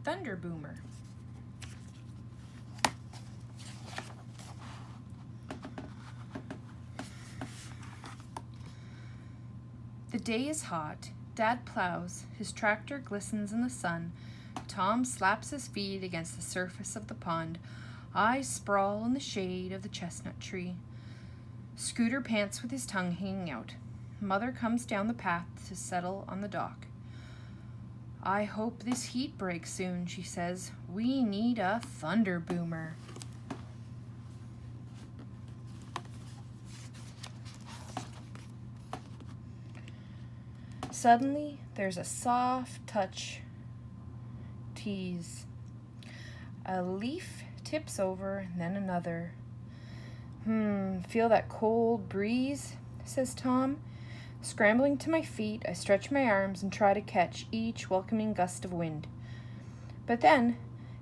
Thunder Boomer. The day is hot. Dad plows. His tractor glistens in the sun. Tom slaps his feet against the surface of the pond. I sprawl in the shade of the chestnut tree. Scooter pants with his tongue hanging out. Mother comes down the path to settle on the dock. I hope this heat breaks soon, she says. We need a thunder boomer. Suddenly, there's a soft touch. Tease. A leaf tips over, and then another. Feel that cold breeze, says Tom. Scrambling to my feet, I stretch my arms and try to catch each welcoming gust of wind. But then,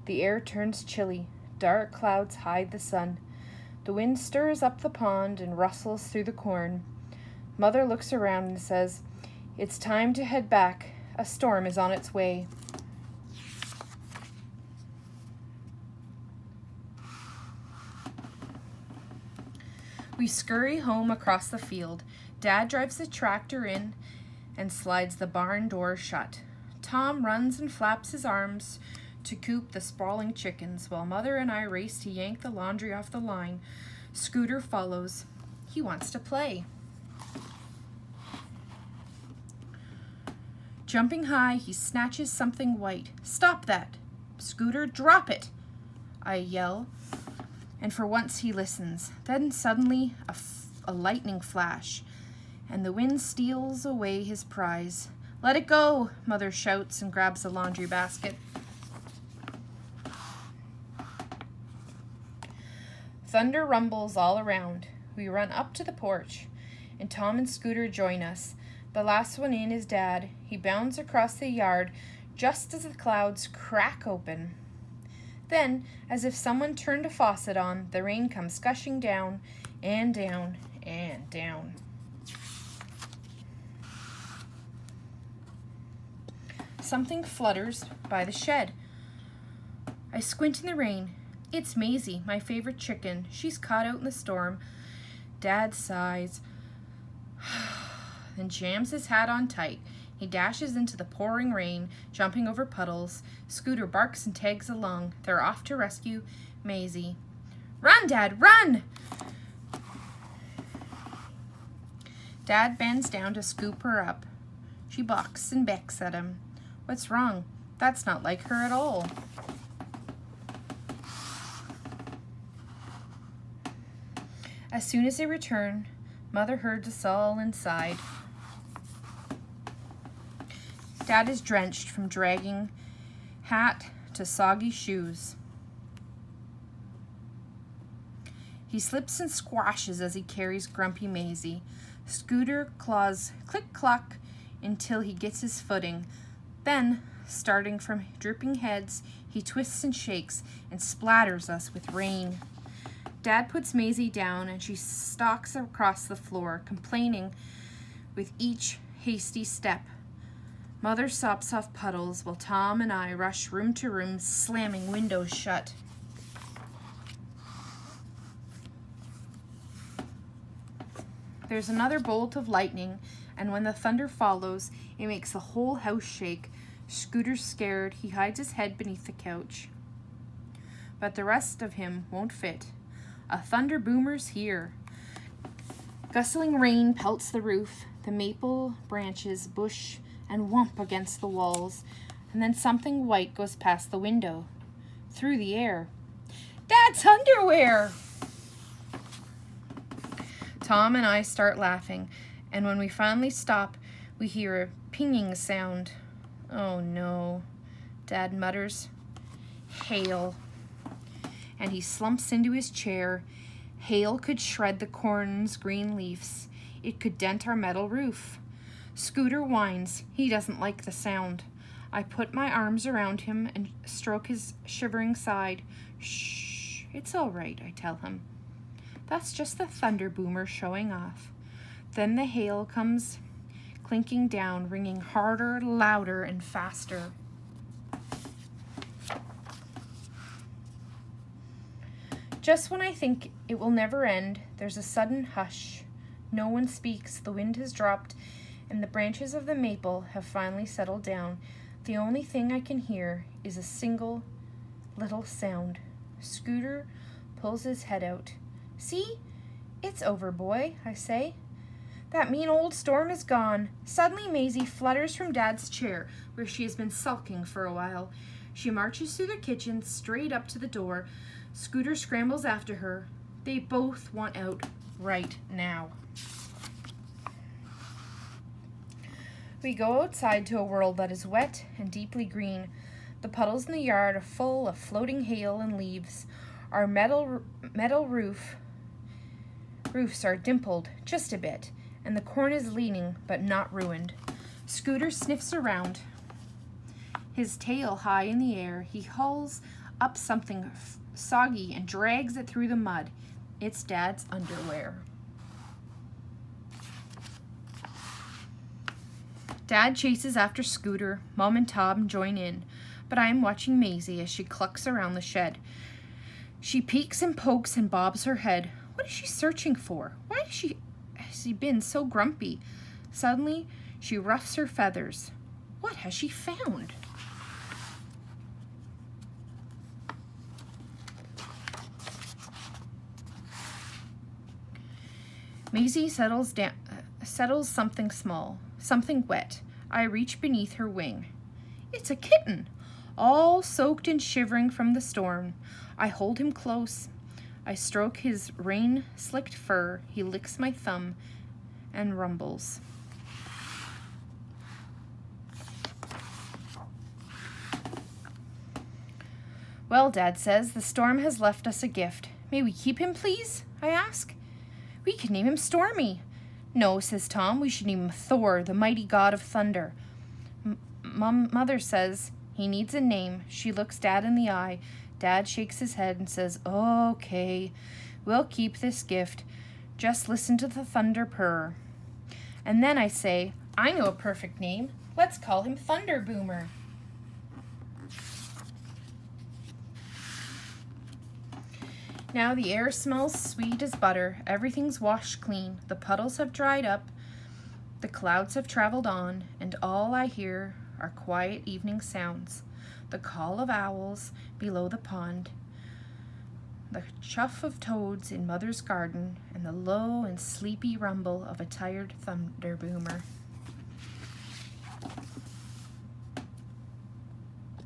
the air turns chilly. Dark clouds hide the sun. The wind stirs up the pond and rustles through the corn. Mother looks around and says, "It's time to head back. A storm is on its way." We scurry home across the field. Dad drives the tractor in and slides the barn door shut. Tom runs and flaps his arms to coop the sprawling chickens, while Mother and I race to yank the laundry off the line. Scooter follows. He wants to play. Jumping high, he snatches something white. "Stop that! Scooter, drop it!" I yell, and for once he listens. Then suddenly a lightning flash, and the wind steals away his prize. "Let it go!" Mother shouts and grabs the laundry basket. Thunder rumbles all around. We run up to the porch, and Tom and Scooter join us. The last one in is Dad. He bounds across the yard just as the clouds crack open. Then, as if someone turned a faucet on, the rain comes gushing down and down and down. Something flutters by the shed. I squint in the rain. It's Maisie, my favorite chicken. She's caught out in the storm. Dad sighs, then jams his hat on tight. He dashes into the pouring rain, jumping over puddles. Scooter barks and tags along. They're off to rescue Maisie. "Run, Dad, run!" Dad bends down to scoop her up. She balks and becks at him. What's wrong? That's not like her at all. As soon as they return, Mother herds us all inside. Dad is drenched from dragging hat to soggy shoes. He slips and squashes as he carries grumpy Maisie. Scooter claws click-clock until he gets his footing. Then, starting from drooping heads, he twists and shakes and splatters us with rain. Dad puts Maisie down and she stalks across the floor, complaining with each hasty step. Mother sops off puddles while Tom and I rush room to room, slamming windows shut. There's another bolt of lightning, and when the thunder follows, it makes the whole house shake. Scooter's scared. He hides his head beneath the couch. But the rest of him won't fit. A thunder boomer's here. Gustling rain pelts the roof. The maple branches bush and whomp against the walls, and then something white goes past the window, through the air. Dad's underwear! Tom and I start laughing, and when we finally stop, we hear a pinging sound. Oh no, Dad mutters. Hail. And he slumps into his chair. Hail could shred the corn's green leaves. It could dent our metal roof. Scooter whines. He doesn't like the sound. I put my arms around him and stroke his shivering side. Shh, it's all right, I tell him. That's just the thunder boomer showing off. Then the hail comes clinking down, ringing harder, louder, and faster. Just when I think it will never end, there's a sudden hush. No one speaks, the wind has dropped, and the branches of the maple have finally settled down. The only thing I can hear is a single little sound. Scooter pulls his head out. See? It's over, boy, I say. That mean old storm is gone. Suddenly Maisie flutters from Dad's chair, where she has been sulking for a while. She marches through the kitchen, straight up to the door. Scooter scrambles after her. They both want out right now. We go outside to a world that is wet and deeply green. The puddles in the yard are full of floating hail and leaves. Our metal roofs are dimpled just a bit, and the corn is leaning but not ruined. Scooter sniffs around, his tail high in the air. He hauls up something soggy and drags it through the mud. It's Dad's underwear. Dad chases after Scooter. Mom and Tom join in, but I am watching Maisie as she clucks around the shed. She peeks and pokes and bobs her head. What is she searching for? Why has she been so grumpy? Suddenly, she ruffs her feathers. What has she found? Maisie settles something small, something wet. I reach beneath her wing. It's a kitten, all soaked and shivering from the storm. I hold him close. I stroke his rain-slicked fur. He licks my thumb and rumbles. Well, Dad says, the storm has left us a gift. May we keep him, please? I ask. We could name him Stormy. No, says Tom, we should name him Thor, the mighty god of thunder. Mother says he needs a name. She looks Dad in the eye. Dad shakes his head and says, okay, we'll keep this gift. Just listen to the thunder purr. And then I say, I know a perfect name. Let's call him Thunder Boomer. Now the air smells sweet as butter. Everything's washed clean. The puddles have dried up. The clouds have traveled on, and all I hear are quiet evening sounds. The call of owls below the pond, the chuff of toads in Mother's garden, and the low and sleepy rumble of a tired thunder boomer.